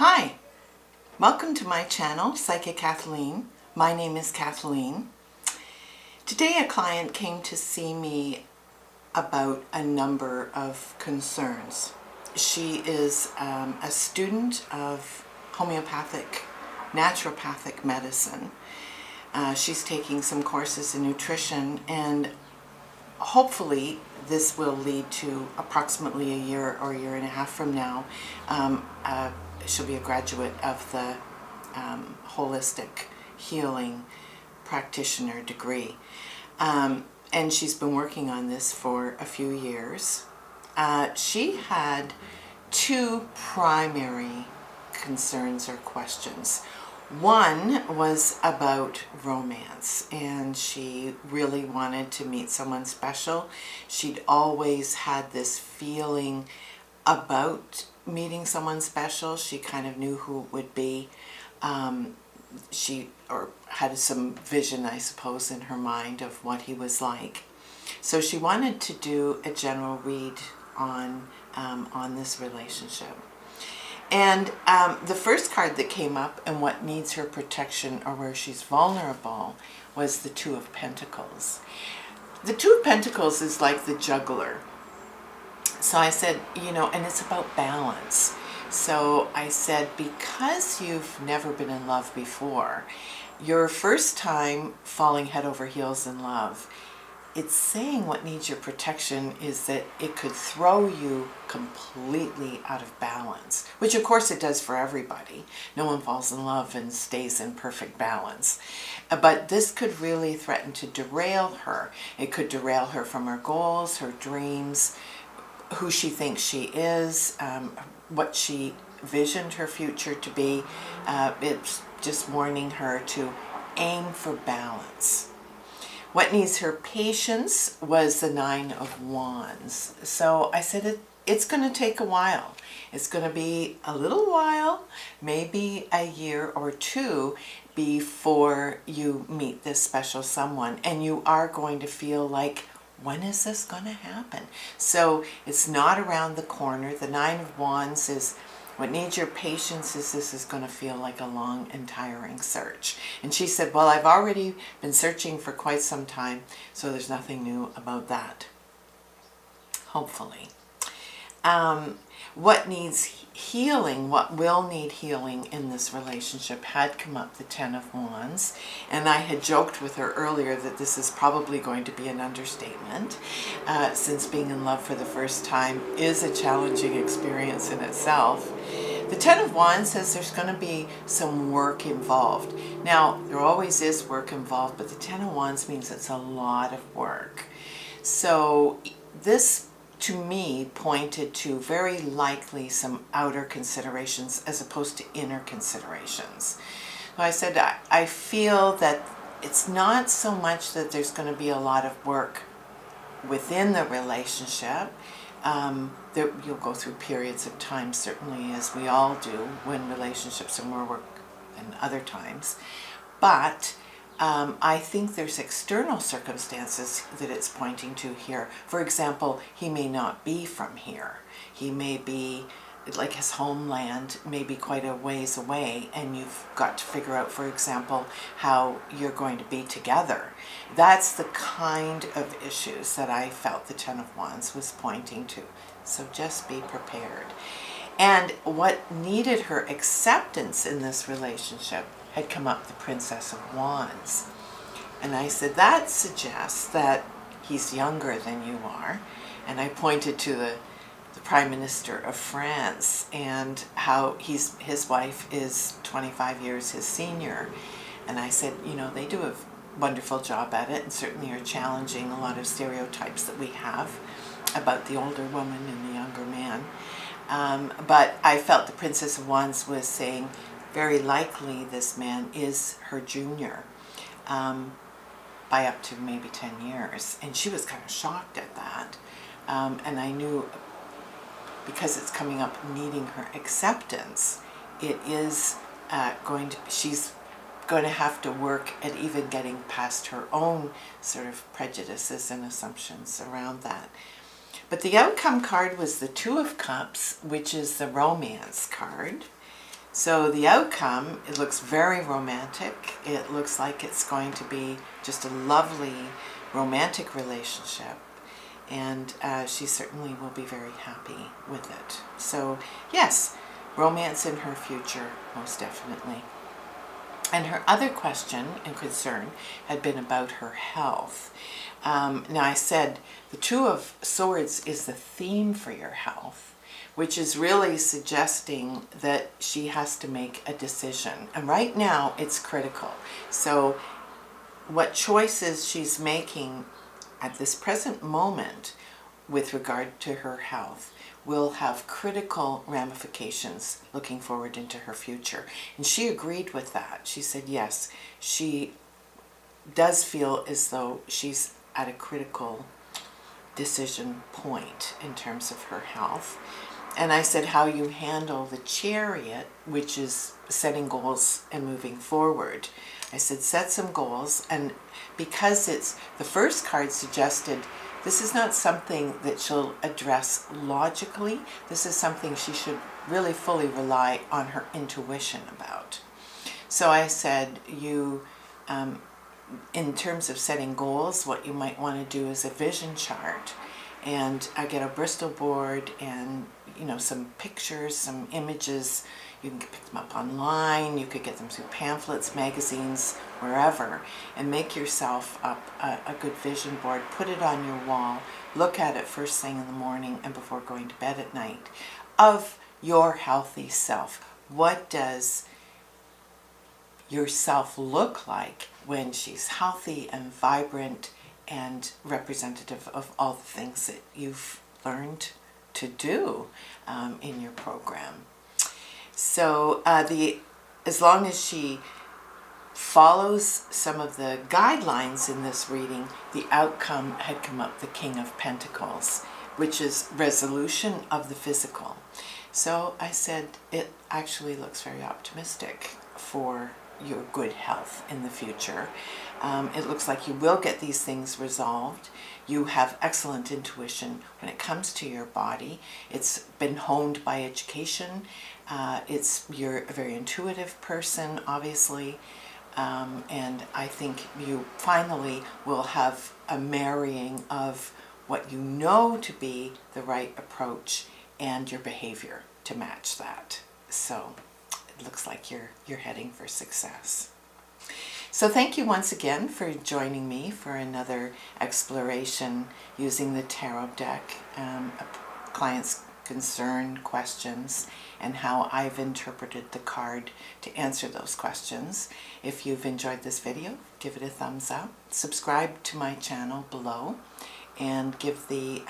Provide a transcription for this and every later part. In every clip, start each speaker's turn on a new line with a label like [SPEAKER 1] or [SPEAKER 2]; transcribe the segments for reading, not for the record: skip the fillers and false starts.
[SPEAKER 1] Hi, welcome to my channel, Psychic Kathleen. My name is Kathleen. Today a client came to see me about a number of concerns. She is a student of homeopathic, naturopathic medicine. She's taking some courses in nutrition, and hopefully this will lead to approximately a year or a year and a half from now. She'll be a graduate of the holistic healing practitioner degree. And she's been working on this for a few years. She had two primary concerns or questions. One was about romance, and she really wanted to meet someone special. She'd always had this feeling about meeting someone special. She kind of knew who it would be. She had some vision, I suppose, in her mind of what he was like. So she wanted to do a general read on this relationship. And the first card that came up, and what needs her protection or where she's vulnerable, was the Two of Pentacles. The Two of Pentacles is like the juggler. So I said, and it's about balance. So I said, because you've never been in love before, your first time falling head over heels in love, it's saying what needs your protection is that it could throw you completely out of balance, which of course it does for everybody. No one falls in love and stays in perfect balance. But this could really threaten to derail her. It could derail her from her goals, her dreams, who she thinks she is, what she visioned her future to be. It's just warning her to aim for balance. What needs her patience was the Nine of Wands. So I said it's going to take a while. It's going to be a little while, maybe a year or two, before you meet this special someone. And you are going to feel like, when is this going to happen? So it's not around the corner. The Nine of Wands is what needs your patience is this is going to feel like a long and tiring search. And she said, well, I've already been searching for quite some time, so there's nothing new about that. Hopefully. What needs healing, what will need healing in this relationship had come up, the Ten of Wands. And I had joked with her earlier that this is probably going to be an understatement, since being in love for the first time is a challenging experience in itself. The Ten of Wands says there's going to be some work involved. Now, there always is work involved, but the Ten of Wands means it's a lot of work. So this, to me, pointed to very likely some outer considerations as opposed to inner considerations. So I said, I feel that it's not so much that there's going to be a lot of work within the relationship. You'll go through periods of time, certainly, as we all do, when relationships are more work than other times. But I think there's external circumstances that it's pointing to here. For example, he may not be from here. He may be, like his homeland may be quite a ways away, and you've got to figure out, for example, how you're going to be together. That's the kind of issues that I felt the Ten of Wands was pointing to. So just be prepared. And what needed her acceptance in this relationship had come up, the Princess of Wands. And I said, that suggests that he's younger than you are. And I pointed to the Prime Minister of France and how his wife is 25 years his senior. And I said, they do a wonderful job at it, and certainly are challenging a lot of stereotypes that we have about the older woman and the younger man. But I felt the Princess of Wands was saying, very likely this man is her junior by up to maybe 10 years. And she was kind of shocked at that. And I knew, because it's coming up needing her acceptance, it is she's going to have to work at even getting past her own sort of prejudices and assumptions around that. But the outcome card was the Two of Cups, which is the romance card. So the outcome, it looks very romantic. It looks like it's going to be just a lovely romantic relationship. And she certainly will be very happy with it. So yes, romance in her future, most definitely. And her other question and concern had been about her health. Now I said the Two of Swords is the theme for your health, which is really suggesting that she has to make a decision. And right now it's critical. So what choices she's making at this present moment with regard to her health will have critical ramifications looking forward into her future. And she agreed with that. She said, yes, she does feel as though she's at a critical decision point in terms of her health. And I said, how you handle the Chariot, which is setting goals and moving forward. I said, set some goals. And because it's, the first card suggested, this is not something that she'll address logically. This is something she should really fully rely on her intuition about. So I said, you, in terms of setting goals, what you might want to do is a vision chart. And I get a Bristol board and, you know, some pictures, some images. You can pick them up online. You could get them through pamphlets, magazines, wherever, and make yourself up a good vision board. Put it on your wall. Look at it first thing in the morning and before going to bed at night. Of your healthy self. What does your self look like when she's healthy and vibrant and representative of all the things that you've learned to do in your program? So as long as she follows some of the guidelines in this reading, the outcome had come up, the King of Pentacles, which is resolution of the physical. So I said, it actually looks very optimistic for your good health in the future. It looks like you will get these things resolved. You have excellent intuition when it comes to your body. It's been honed by education. You're a very intuitive person, obviously. And I think you finally will have a marrying of what you know to be the right approach and your behavior to match that. So it looks like you're heading for success. So thank you once again for joining me for another exploration using the tarot deck, clients' concern, questions, and how I've interpreted the card to answer those questions. If you've enjoyed this video, give it a thumbs up, subscribe to my channel below, and give the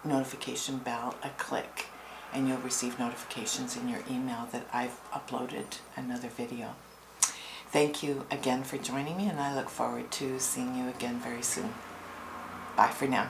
[SPEAKER 1] notification bell a click, and you'll receive notifications in your email that I've uploaded another video. Thank you again for joining me, and I look forward to seeing you again very soon. Bye for now.